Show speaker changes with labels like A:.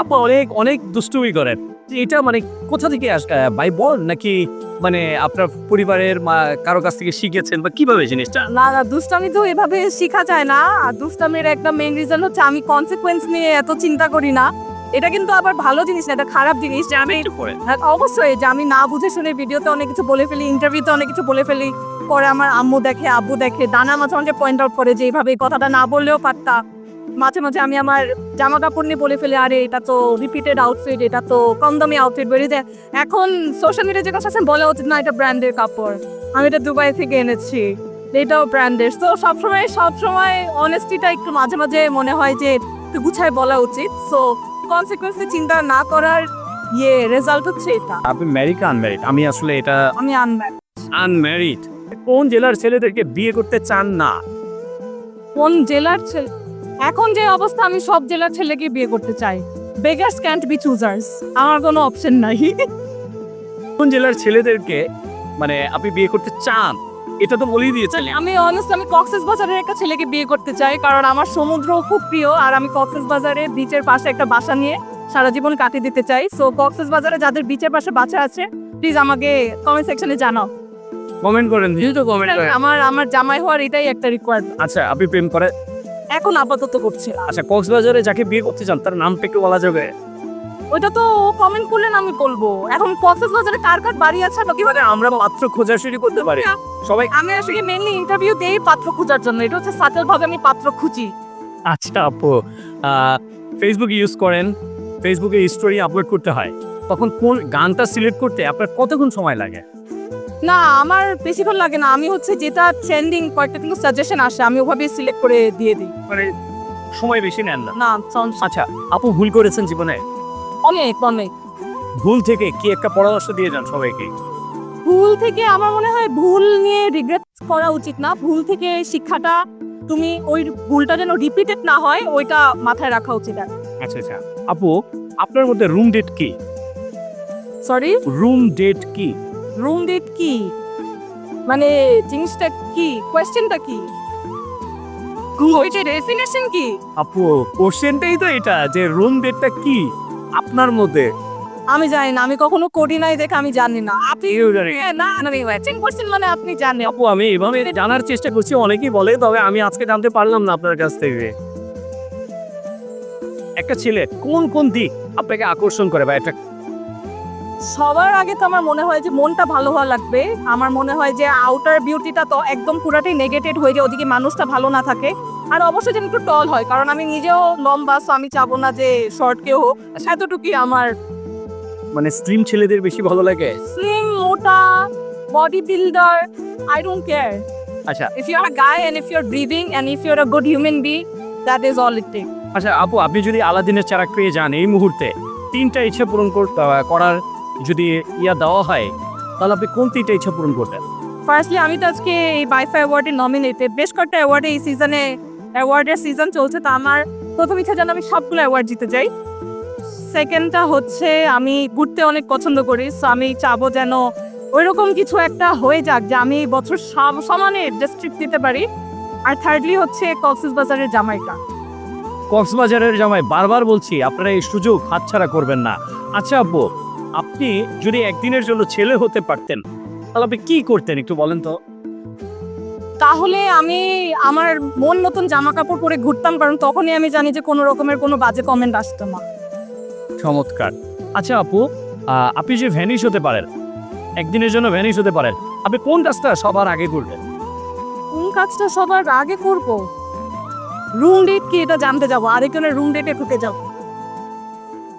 A: আপু অনেক অনেক দুষ্টুমি করেন। এটা মানে কোথা থেকে বাই বর্ন নাকি মানে আপনার পরিবারের কারো কাছ থেকে শিখেছেন বা কিভাবে জিনিসটা?
B: না, না, দুষ্টামি তো এভাবে শিখা যায় না। আর দুষ্টামির একটা মেইন রিজন হচ্ছে আমি কনসিকুয়েন্স নিয়ে এত চিন্তা করি না। এটা কিন্তু আবার ভালো জিনিস না, এটা খারাপ জিনিস যে আমি হ্যাঁ, অবশ্যই যে আমি না বুঝে শুনে ভিডিওতে অনেক কিছু বলে ফেলি, ইন্টারভিউতে অনেক কিছু বলে ফেলি। পরে আমার আম্মু দেখে, আব্বু দেখে, দানা মাঝে মাঝে পয়েন্ট আউট করে যে এইভাবে এই কথাটা না বললেও পারতা। মাঝে মাঝে আমি আমার জামা কাপড় নিয়ে বলে ফেলি, আরে এটা তো রিপিটেড আউটফিট, এটা তো কম দামি আউটফিট বেরিয়ে যায়। এখন সোশ্যাল মিডিয়া যে কথা বলা উচিত না, এটা ব্র্যান্ডের কাপড়, আমি এটা দুবাই থেকে এনেছি, এটাও ব্র্যান্ডের। তো সবসময় অনেস্টিটা একটু মাঝে মাঝে মনে হয় যে একটু গুছায় বলা উচিত। সো কনসিকুয়েন্সে চিন্তা না করার রেজাল্ট হচ্ছে এটা।
A: আপনি ম্যারিড না আনম্যারিড? আমি আসলে এটা
B: আমি আনম্যারিড।
A: আনম্যারিড। কোন জেলার ছেলেদেরকে বিয়ে করতে চান না?
B: কোন জেলার ছেলে? এখন যে অবস্থা, আমি সব জেলার ছেলেকে বিয়ে করতে চাই। বেগার্স ক্যান্ট বি চুজার্স, আমার কোনো অপশন নাই।
A: কোন জেলার ছেলেদেরকে মানে আপনি বিয়ে করতে চান? এটা তো বলেই দিয়েছেন।
B: আমি আমি কক্সবাজারের একটা ছেলেকে বিয়ে করতে চাই, কারণ আমার সমুদ্র খুব প্রিয় আর আমি কক্সবাজারে বিচের পাশে একটা বাসা নিয়ে সারা জীবন কাটিয়ে দিতে চাই। সো কক্সবাজারে যাদের বিচের পাশে বাসা আছে, প্লিজ আমাকে কমেন্ট সেকশনে জানাও।
A: কমেন্ট করেন, যেহেতু কমেন্ট করেন।
B: আমার জামাই হওয়ার এটাই একটা রিকোয়ারমেন্ট।
A: আচ্ছা, আপনি প্রেম করে
B: এখন আপাতত করছি না।
A: আচ্ছা, কক্সবাজারে যাকে বিয়ে করতে চান তার নামটা একটু বলা যাবে?
B: ওইটা তো কমেন্ট করলেন আমি বলবো। এখন কক্সবাজারে কার কার বাড়ি আছে বা
A: মানে আমরা পাত্র খোঁজাখুঁজি করতে পারি সবাই।
B: আমি আসলে মেইনলি ইন্টারভিউ দেই পাত্র খোঁজার জন্য, এটা হচ্ছে সাটেল ভাবে আমি পাত্র খুঁজি।
A: আচ্ছা আপু, ফেসবুক ইউজ করেন, ফেসবুকে স্টোরি আপলোড করতে হয়, তখন কোন গানটা সিলেক্ট করতে আপনার কতক্ষণ সময় লাগে?
B: না, আমার বেশিক্ষণ লাগে না। আমি হচ্ছে যেটা ট্রেন্ডিং কয়েকটা কিন্তু সাজেশন আসে, আমি ওভাবে সিলেক্ট করে দিয়ে দিই।
A: মানে সময় বেশি নেন না?
B: না,
A: আচ্ছা আপু, ভুল করেছেন জীবনে?
B: অনেক অনেক।
A: ভুল থেকে কি একটা পরামর্শ দিয়ে যান সবাইকে?
B: ভুল থেকে আমার মনে হয় ভুল নিয়ে রিগ্রেট করা উচিত না। ভুল থেকে শিক্ষাটা, তুমি ওই ভুলটা যেন রিপিটেড না হয় ওইটা মাথায় রাখা উচিত।
A: আচ্ছা আচ্ছা আপু, আপনার মধ্যে রুম ডেট কি?
B: সরি,
A: রুম ডেট কি?
B: রুম ডেট কি মানে জিনিসটা কি, কোয়েশ্চেনটা কি, ওইটা ডেফিনেশন কি?
A: আপু, কোশ্চেনটাই তো এটা যে রুম ডেটটা কি আপনার মধ্যে।
B: আমি জানি না, আমি কখনো করি নাই দেখে আমি জানি না। আপনি
A: কেউ জানে না।
B: না না, কোয়েশ্চেন করছেন মানে আপনি জানেন।
A: আপু, আমি এভাবে জানার চেষ্টা করছি, অনেকেই বলে, তবে আমি আজকে জানতে পারলাম না আপনার কাছ থেকে। একটা ছেলে কোন কোন দিক আপনাকে আকর্ষণ করে বা একটা?
B: সবার আগে তো আমার মনে হয় যে মনটা ভালো হওয়া লাগবে। আমার মনে হয় যে আউটার বিউটিটা তো একদম পুরাটাই নেগেটেড হয়ে যায় ওদিকে মানুষটা ভালো না থাকে। আর অবশ্যই যেন একটু টল হয়, কারণ আমি নিজেও লম্বা, সো আমি চাবো না যে শর্ট কেউ হোক। এতটুকুই আমার।
A: মানে স্লিম ছেলেদের বেশি ভালো লাগে?
B: স্লিম, মোটা, body builder, I don't care.
A: আচ্ছা
B: if you are a guy and if you are breathing and if you are a good human being, that is all it take.
A: আচ্ছা আপু, আপনি যদি আলাদিনের চারাক পেয়ে যান এই মুহূর্তে, তিনটা ইচ্ছা পূরণ করার যদি দেওয়া হয়, তাহলে আপনি কোন তিনটা ইচ্ছা পূরণ করতেন?
B: ফার্স্টলি আমি তো আজকে এই বাইফাই অ্যাওয়ার্ডে নমিনেটেড, বেশ কয়েকটা অ্যাওয়ার্ডে এই সিজনে অ্যাওয়ার্ডের সিজন চলছে, তো আমার প্রথম ইচ্ছা যেন আমি সবগুলো অ্যাওয়ার্ড জিতে যাই। সেকেন্ডটা হচ্ছে আমি ঘুরতে অনেক পছন্দ করি, সো আমি চাবো যেন ওইরকম কিছু একটা হয়ে যাক যে আমি এই বছর সমানে ডিস্ট্রিক্ট দিতে পারি। আর থার্ডলি হচ্ছে কক্সবাজারের জামাইটা।
A: কক্সবাজারের জামাই, বারবার বলছি আপনারা এই সুযোগ হাতছাড়া করবেন না। আচ্ছা আপু, আপনি যদি একদিনের জন্য ছেলে হতে পারতেন তাহলে আপনি কি করতেন একটু বলেন তো?
B: তাহলে আমি আমার মন মতন জামা কাপড় পরে ঘুরতাম, কারণ তখনই আমি জানি যে কোনো রকমের কোনো বাজে কমেন্ট আসতো না।
A: চমৎকার। আচ্ছা আপু, আপনি যে ভ্যানিশ হতে পারেন, একদিনের জন্য ভ্যানিশ হতে পারেন, আপনি কোন কাজটা সবার আগে করবেন?
B: কোন কাজটা সবার আগে করব? রুম ডেট কি এটা জানতে যাবো? আরেকজনের রুম ডেটে ঢুকে যাবো?